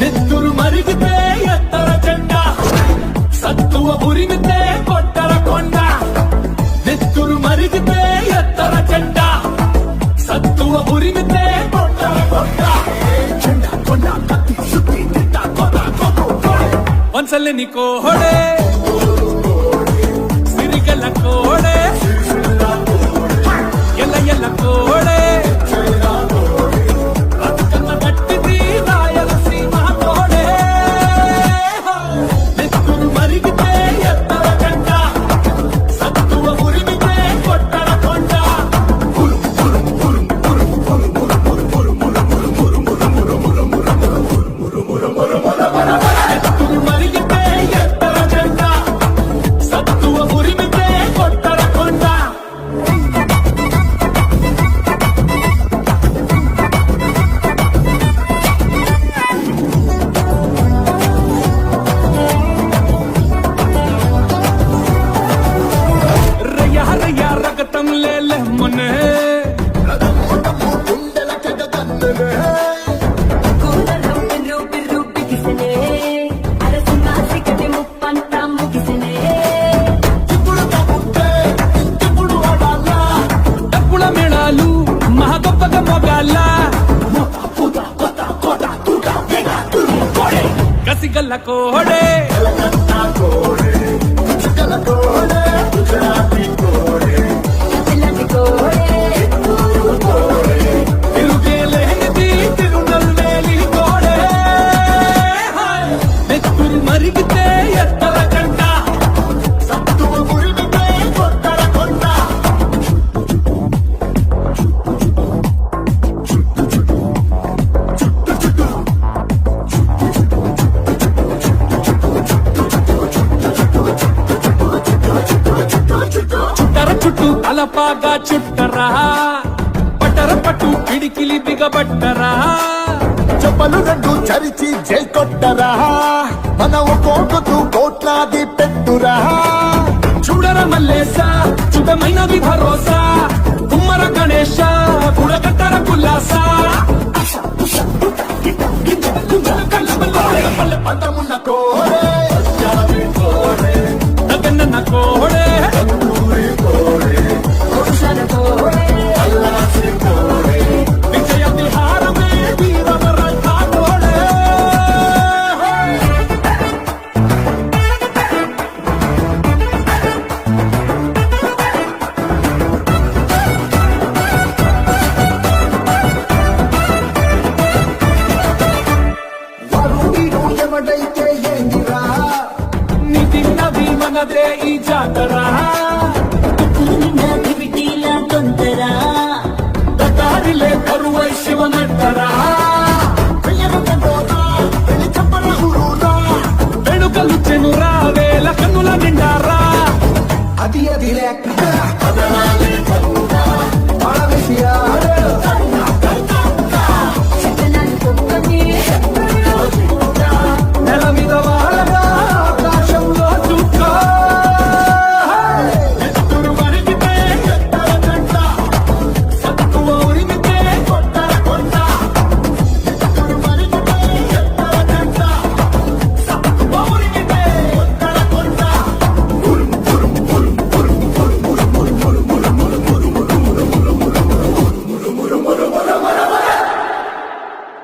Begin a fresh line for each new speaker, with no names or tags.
నెత్తురు మరిగితే ఎత్తర జెండా, సత్తువ ఉరిమితే కొట్టర కొండ. నెత్తురు మరిగితే ఎత్తర జెండా, సత్తువ ఉరిమితే కొట్టర కొండ. ಒಂದ್ಸಲ ನೀ ಕೋಡೆ ಸಿರಿಗಲ್ಲ ಕೋಡೆ ಎಲ್ಲ ಕೋಡೆ ಅದಕ್ಕನ್ನ ಕಟ್ಟಿದಿ ರಾಯಲಸೀಮಾ ಕೋಡೆ. ನೆತ್ತುರು ಮರಿಗಿತೆ ಎತ್ತರ ಗಂಡ, ಸತ್ತುವ ಉರಿಮಿತೆ ಕೊಟ್ಟರ ಕೊಂಡ. నెత్తురు మరిగితే ఎత్తర జెండ, సత్తువ ఉరిమితే కొట్టర కొండ. రయ్య రగతం లేలే మనే డప్పుల మేళాలు మహాగొప్పగా మొగాల కసిగల్ల కోడే తిరుగేలేనిది తిరునల్వేలి కోడే. నెత్తురు మరిగితే ఎత్తర గంట, సత్తువ ఉరిమితే కొట్టర కొండ. చుట్టర చుట్టూ తలపాగా చుట్టరా, పట్టర పట్టు పిడికిలి బిగబట్టరా.
చెప్పలు రెండు చరిచి జై కొట్టరా, మన ఒక్కొక్కతూ కోట్లాది పెట్టురా.
చూడర మల్లేశ చుడమైనది భరోసా, కుమ్మర గణేశ గుడగట్టర కుల్లాస.
పంతమున్న కోడే
నగన్న కోడే విజయ విహారమే వీరవరంగా కోడే.
వారు వీరు ఎవడైతే ఏందిరా,
నీ తిన్నది మనదే ఈ జాతర. దారిలే కరువై శివనట్టరా.
వెళ్ళి చెప్పర ఊరురా.
వెనుకలు చెనురా వేల కన్నుల నిండారా.
అది లేక